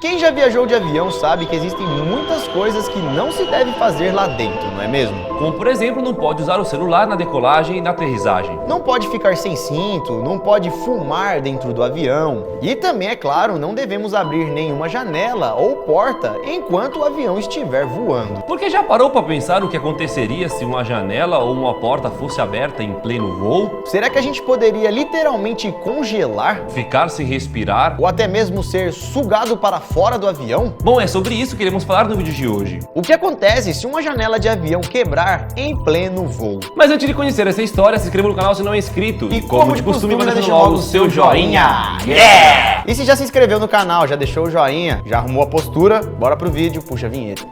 Quem já viajou de avião sabe que existem muitas coisas que não se deve fazer lá dentro, não é mesmo? Como, por exemplo, não pode usar o celular na decolagem e na aterrissagem. Não pode ficar sem cinto, não pode fumar dentro do avião. E também, é claro, não devemos abrir nenhuma janela ou porta enquanto o avião estiver voando. Porque já parou para pensar o que aconteceria se uma janela ou uma porta fosse aberta em pleno voo? Será que a gente poderia literalmente congelar? Ficar sem respirar? Ou até mesmo ser sugado para fora do avião? Bom, é sobre isso que iremos falar no vídeo de hoje. O que acontece se uma janela de avião quebrar em pleno voo? Mas antes de conhecer essa história, se inscreva no canal se não é inscrito. E como de costume, vai deixa deixando logo o seu joinha. Yeah! E se já se inscreveu no canal, já deixou o joinha, já arrumou a postura, bora pro vídeo, puxa a vinheta.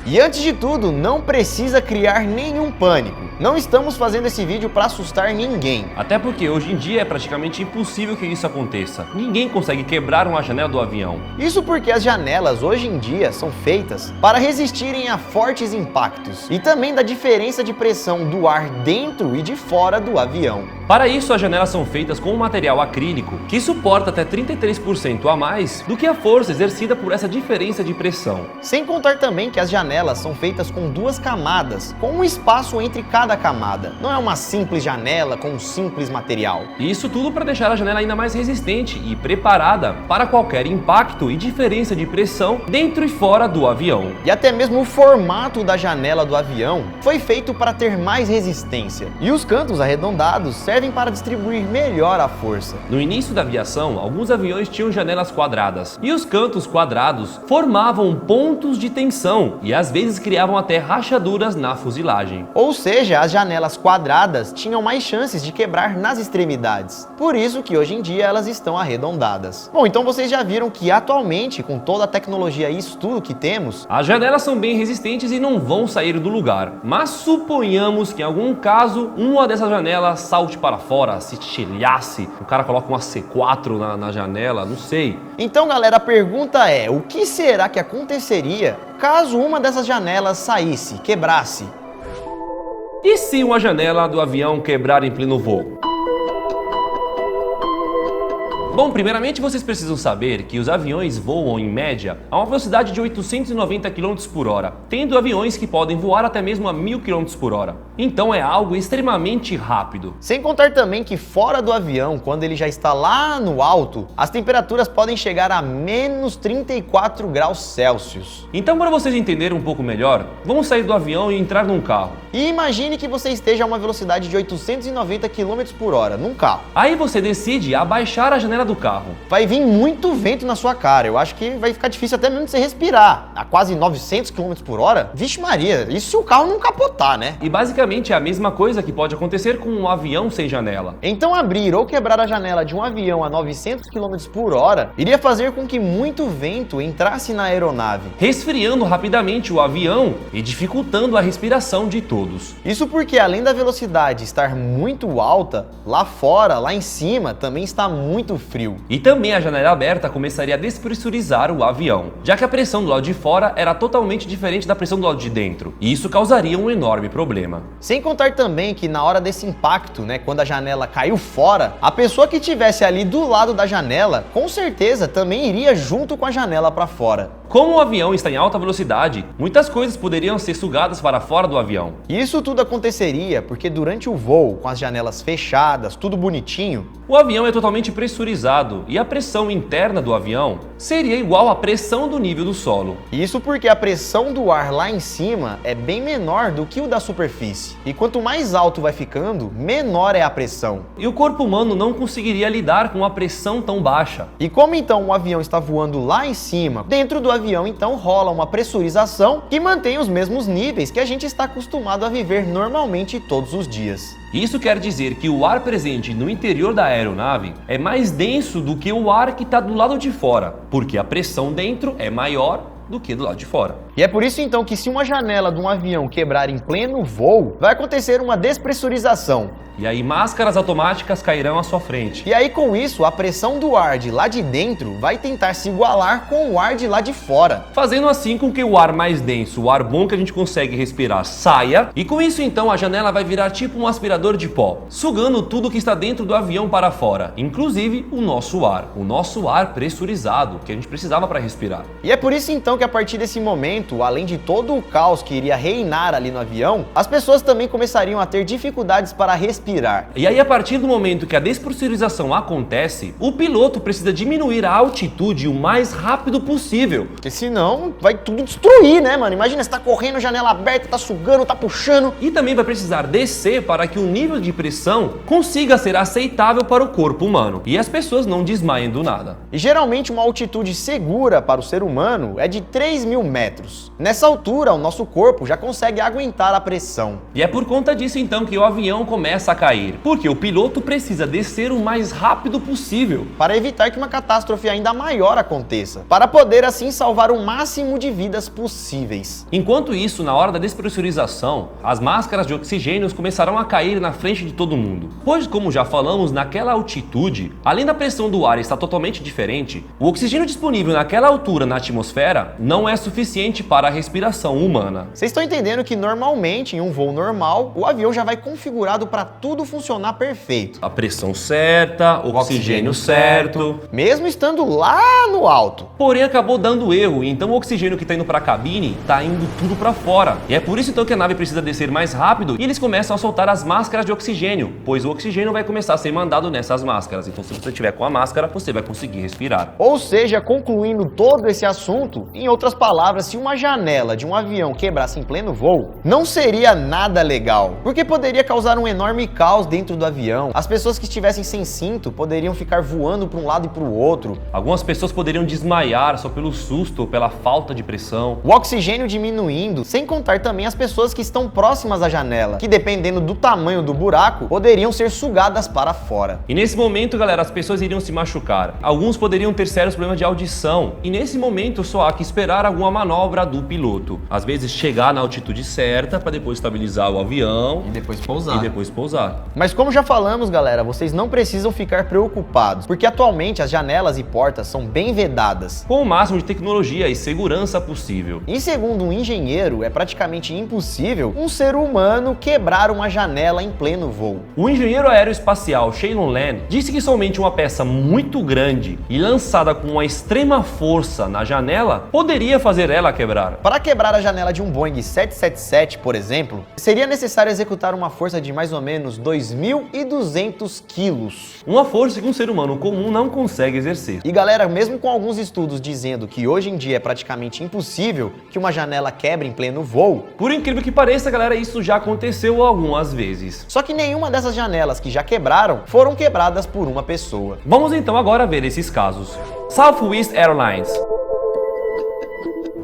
E antes de tudo, não precisa criar nenhum pânico. Não estamos fazendo esse vídeo para assustar ninguém. Até porque hoje em dia é praticamente impossível que isso aconteça. Ninguém consegue quebrar uma janela do avião. Isso porque as janelas hoje em dia são feitas para resistirem a fortes impactos e também da diferença de pressão do ar dentro e de fora do avião. Para isso, as janelas são feitas com um material acrílico que suporta até 33% a mais do que a força exercida por essa diferença de pressão. Sem contar também que as janelas são feitas com duas camadas, com um espaço entre cada camada. Não é uma simples janela com um simples material. Isso tudo para deixar a janela ainda mais resistente e preparada para qualquer impacto e diferença de pressão dentro e fora do avião. E até mesmo o formato da janela do avião foi feito para ter mais resistência. E os cantos arredondados servem para distribuir melhor a força. No início da aviação, alguns aviões tinham janelas quadradas, e os cantos quadrados formavam pontos de tensão e às vezes criavam até rachaduras na fuselagem. Ou seja, as janelas quadradas tinham mais chances de quebrar nas extremidades. Por isso que hoje em dia elas estão arredondadas. Bom, então vocês já viram que atualmente, com toda a tecnologia e estudo que temos, as janelas são bem resistentes e não vão sair do lugar. Mas suponhamos que em algum caso uma dessas janelas salte para fora, se estilhasse, o cara coloca uma C4 na janela, não sei. Então, galera, a pergunta é: o que será que aconteceria caso uma dessas janelas saísse, quebrasse? E se uma janela do avião quebrar em pleno voo? Bom, primeiramente vocês precisam saber que os aviões voam em média a uma velocidade de 890 km por hora, tendo aviões que podem voar até mesmo a 1000 km por hora. Então é algo extremamente rápido. Sem contar também que fora do avião, quando ele já está lá no alto, as temperaturas podem chegar a menos 34 graus Celsius. Então, para vocês entenderem um pouco melhor, vamos sair do avião e entrar num carro. E imagine que você esteja a uma velocidade de 890 km por hora num carro. Aí você decide abaixar a janela do carro. Vai vir muito vento na sua cara, eu acho que vai ficar difícil até mesmo de você respirar. A quase 900 km por hora? Vixe Maria, isso se o carro não capotar, né? E basicamente é a mesma coisa que pode acontecer com um avião sem janela. Então abrir ou quebrar a janela de um avião a 900 km por hora iria fazer com que muito vento entrasse na aeronave, resfriando rapidamente o avião e dificultando a respiração de todos. Isso porque além da velocidade estar muito alta, lá fora, lá em cima, também está muito frio. E também a janela aberta começaria a despressurizar o avião, já que a pressão do lado de fora era totalmente diferente da pressão do lado de dentro, e isso causaria um enorme problema. Sem contar também que na hora desse impacto, quando a janela caiu fora, a pessoa que estivesse ali do lado da janela, com certeza também iria junto com a janela para fora. Como o avião está em alta velocidade, muitas coisas poderiam ser sugadas para fora do avião. E isso tudo aconteceria porque durante o voo, com as janelas fechadas, tudo bonitinho, o avião é totalmente pressurizado e a pressão interna do avião seria igual à pressão do nível do solo. Isso porque a pressão do ar lá em cima é bem menor do que o da superfície. E quanto mais alto vai ficando, menor é a pressão. E o corpo humano não conseguiria lidar com uma pressão tão baixa. E como então o avião está voando lá em cima, dentro do avião então rola uma pressurização que mantém os mesmos níveis que a gente está acostumado a viver normalmente todos os dias. Isso quer dizer que o ar presente no interior da aeronave é mais denso do que o ar que está do lado de fora, porque a pressão dentro é maior do que do lado de fora. E é por isso então que se uma janela de um avião quebrar em pleno voo, vai acontecer uma despressurização. E aí máscaras automáticas cairão à sua frente. E aí com isso, a pressão do ar de lá de dentro vai tentar se igualar com o ar de lá de fora. Fazendo assim com que o ar mais denso, o ar bom que a gente consegue respirar, saia. E com isso então a janela vai virar tipo um aspirador de pó, sugando tudo que está dentro do avião para fora, inclusive o nosso ar pressurizado, que a gente precisava para respirar. E é por isso então que a partir desse momento, além de todo o caos que iria reinar ali no avião, as pessoas também começariam a ter dificuldades para respirar. E aí a partir do momento que a despressurização acontece, o piloto precisa diminuir a altitude o mais rápido possível. Porque senão vai tudo destruir, né, mano? Imagina, você tá correndo, janela aberta, tá sugando, tá puxando. E também vai precisar descer para que o nível de pressão consiga ser aceitável para o corpo humano e as pessoas não desmaiem do nada. E geralmente uma altitude segura para o ser humano é de 3.000 metros. Nessa altura, o nosso corpo já consegue aguentar a pressão. E é por conta disso então que o avião começa a cair, porque o piloto precisa descer o mais rápido possível para evitar que uma catástrofe ainda maior aconteça, para poder assim salvar o máximo de vidas possíveis. Enquanto isso, na hora da despressurização, as máscaras de oxigênio começarão a cair na frente de todo mundo. Pois, como já falamos, naquela altitude, além da pressão do ar estar totalmente diferente, o oxigênio disponível naquela altura na atmosfera não é suficiente para a respiração humana. Vocês estão entendendo que normalmente em um voo normal, o avião já vai configurado para tudo funcionar perfeito. A pressão certa, o oxigênio certo. Mesmo estando lá no alto. Porém acabou dando erro, e então o oxigênio que está indo para a cabine está indo tudo para fora. E é por isso então que a nave precisa descer mais rápido e eles começam a soltar as máscaras de oxigênio, pois o oxigênio vai começar a ser mandado nessas máscaras. Então se você tiver com a máscara, você vai conseguir respirar. Ou seja, concluindo todo esse assunto, em outras palavras, se uma janela de um avião quebrasse em pleno voo, não seria nada legal, porque poderia causar um enorme caos dentro do avião. As pessoas que estivessem sem cinto poderiam ficar voando para um lado e para o outro. Algumas pessoas poderiam desmaiar só pelo susto ou pela falta de pressão. O oxigênio diminuindo, sem contar também as pessoas que estão próximas à janela, que dependendo do tamanho do buraco, poderiam ser sugadas para fora. E nesse momento, galera, as pessoas iriam se machucar. Alguns poderiam ter sérios problemas de audição. E nesse momento só há que esperar alguma manobra do piloto. Às vezes chegar na altitude certa para depois estabilizar o avião e depois pousar. Mas como já falamos, galera, vocês não precisam ficar preocupados, porque atualmente as janelas e portas são bem vedadas, com o máximo de tecnologia e segurança possível. E segundo um engenheiro, é praticamente impossível um ser humano quebrar uma janela em pleno voo. O engenheiro aeroespacial Shannon Land disse que somente uma peça muito grande e lançada com uma extrema força na janela poderia fazer ela quebrar. Para quebrar a janela de um Boeing 777, por exemplo, seria necessário executar uma força de mais ou menos 2.200 quilos. Uma força que um ser humano comum não consegue exercer. E galera, mesmo com alguns estudos dizendo que hoje em dia é praticamente impossível que uma janela quebre em pleno voo, por incrível que pareça, galera, isso já aconteceu algumas vezes. Só que nenhuma dessas janelas que já quebraram foram quebradas por uma pessoa. Vamos então agora ver esses casos. Southwest Airlines.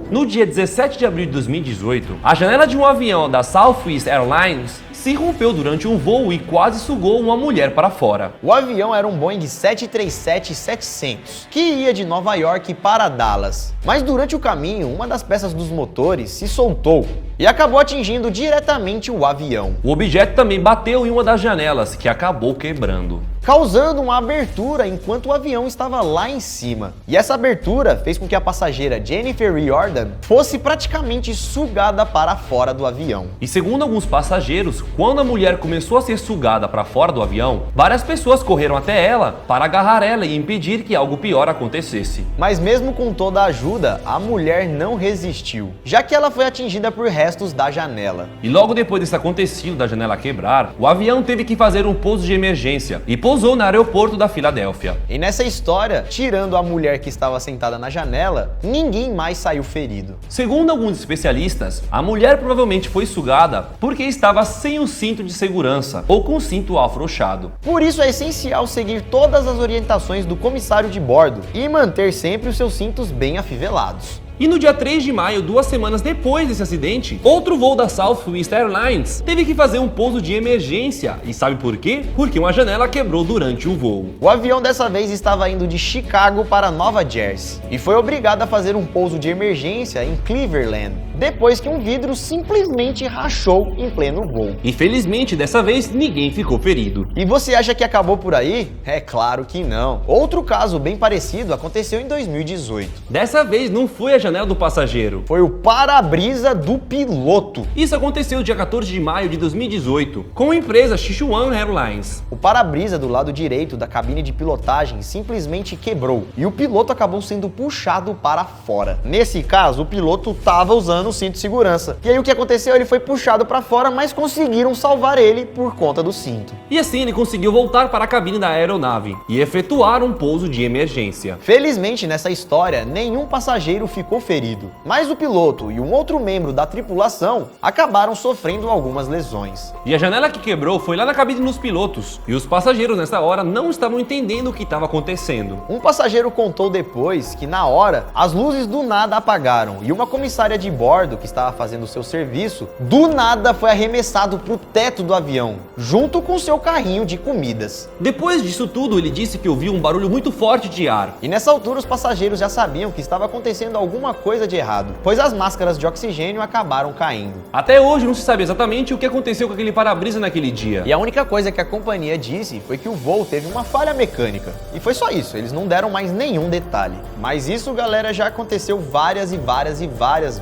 No dia 17 de abril de 2018, a janela de um avião da Southwest Airlines se rompeu durante um voo e quase sugou uma mulher para fora. O avião era um Boeing 737-700, que ia de Nova York para Dallas. Mas durante o caminho, uma das peças dos motores se soltou e acabou atingindo diretamente o avião. O objeto também bateu em uma das janelas, que acabou quebrando, causando uma abertura enquanto o avião estava lá em cima. E essa abertura fez com que a passageira Jennifer Riordan fosse praticamente sugada para fora do avião. E segundo alguns passageiros, quando a mulher começou a ser sugada para fora do avião, várias pessoas correram até ela para agarrar ela e impedir que algo pior acontecesse. Mas mesmo com toda a ajuda, a mulher não resistiu, já que ela foi atingida por restos da janela. E logo depois desse acontecido da janela quebrar, o avião teve que fazer um pouso de emergência e pousou no aeroporto da Filadélfia. E nessa história, tirando a mulher que estava sentada na janela, ninguém mais saiu ferido. Segundo alguns especialistas, a mulher provavelmente foi sugada porque estava sem o cinto de segurança ou com o cinto afrouxado. Por isso é essencial seguir todas as orientações do comissário de bordo e manter sempre os seus cintos bem afivelados. E no dia 3 de maio, 2 semanas depois desse acidente, outro voo da Southwest Airlines teve que fazer um pouso de emergência. E sabe por quê? Porque uma janela quebrou durante o voo. O avião dessa vez estava indo de Chicago para Nova Jersey e foi obrigado a fazer um pouso de emergência em Cleveland, depois que um vidro simplesmente rachou em pleno voo. E felizmente dessa vez ninguém ficou ferido. E você acha que acabou por aí? É claro que não. Outro caso bem parecido aconteceu em 2018. Dessa vez não foi a janela do passageiro. Foi o para-brisa do piloto. Isso aconteceu dia 14 de maio de 2018 com a empresa Sichuan Airlines. O para-brisa do lado direito da cabine de pilotagem simplesmente quebrou e o piloto acabou sendo puxado para fora. Nesse caso, o piloto estava usando o cinto de segurança. E aí o que aconteceu? Ele foi puxado para fora, mas conseguiram salvar ele por conta do cinto. E assim ele conseguiu voltar para a cabine da aeronave e efetuar um pouso de emergência. Felizmente, nessa história, nenhum passageiro ficou ferido, mas o piloto e um outro membro da tripulação acabaram sofrendo algumas lesões. E a janela que quebrou foi lá na cabine dos pilotos, e os passageiros nessa hora não estavam entendendo o que estava acontecendo. Um passageiro contou depois que na hora as luzes do nada apagaram e uma comissária de bordo que estava fazendo o seu serviço do nada foi arremessado para o teto do avião, junto com seu carrinho de comidas. Depois disso tudo, ele disse que ouviu um barulho muito forte de ar. E nessa altura os passageiros já sabiam que estava acontecendo alguma coisa de errado, pois as máscaras de oxigênio acabaram caindo. Até hoje não se sabe exatamente o que aconteceu com aquele para-brisa naquele dia. E a única coisa que a companhia disse foi que o voo teve uma falha mecânica. E foi só isso, eles não deram mais nenhum detalhe. Mas isso, galera, já aconteceu várias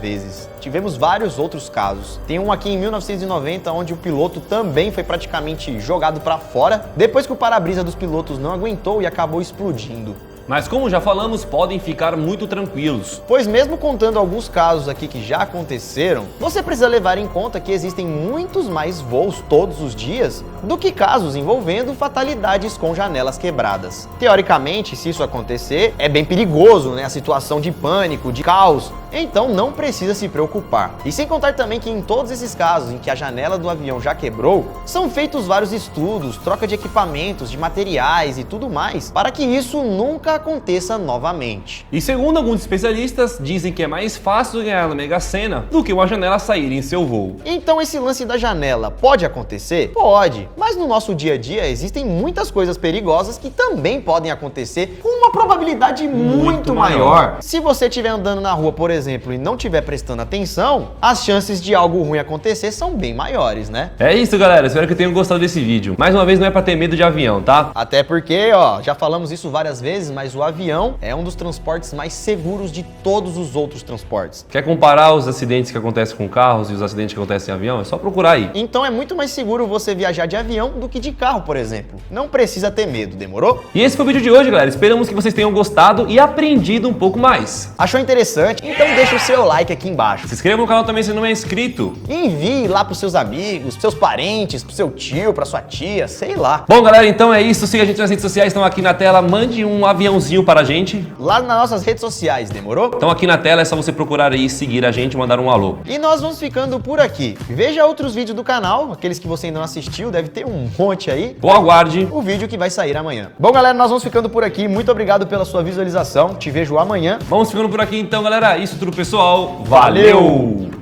vezes. Tivemos vários outros casos. Tem um aqui em 1990 onde o piloto também foi praticamente jogado para fora, depois que o para-brisa dos pilotos não aguentou e acabou explodindo. Mas como já falamos, podem ficar muito tranquilos. Pois mesmo contando alguns casos aqui que já aconteceram, você precisa levar em conta que existem muitos mais voos todos os dias do que casos envolvendo fatalidades com janelas quebradas. Teoricamente, se isso acontecer, é bem perigoso, né? A situação de pânico, de caos, então não precisa se preocupar. E sem contar também que em todos esses casos em que a janela do avião já quebrou, são feitos vários estudos, troca de equipamentos, de materiais e tudo mais, para que isso nunca aconteça novamente. E segundo alguns especialistas, dizem que é mais fácil ganhar na Mega Sena do que uma janela sair em seu voo. Então esse lance da janela pode acontecer? Pode, mas no nosso dia a dia existem muitas coisas perigosas que também podem acontecer com uma probabilidade muito maior. Se você estiver andando na rua, por exemplo, e não estiver prestando atenção, as chances de algo ruim acontecer são bem maiores, né? É isso, galera, espero que tenham gostado desse vídeo. Mais uma vez, não é pra ter medo de avião, tá? Até porque, ó, já falamos isso várias vezes, mas o avião é um dos transportes mais seguros de todos os outros transportes. Quer comparar os acidentes que acontecem com carros e os acidentes que acontecem em avião? É só procurar aí. Então é muito mais seguro você viajar de avião do que de carro, por exemplo. Não precisa ter medo, demorou? E esse foi o vídeo de hoje, galera. Esperamos que vocês tenham gostado e aprendido um pouco mais. Achou interessante? Então deixa o seu like aqui embaixo. Se inscreva no canal também se não é inscrito. E envie lá pros seus amigos, pros seus parentes, pro seu tio, pra sua tia, sei lá. Bom, galera, então é isso. Siga a gente nas redes sociais, estão aqui na tela. Mande um aviãozinho para a gente. Lá nas nossas redes sociais, demorou? Então aqui na tela é só você procurar aí, seguir a gente e mandar um alô. E nós vamos ficando por aqui. Veja outros vídeos do canal, aqueles que você ainda não assistiu, deve ter um monte aí. Ou aguarde o vídeo que vai sair amanhã. Bom, galera, nós vamos ficando por aqui. Muito obrigado pela sua visualização. Te vejo amanhã. Vamos ficando por aqui então, galera. Isso tudo, pessoal. Valeu!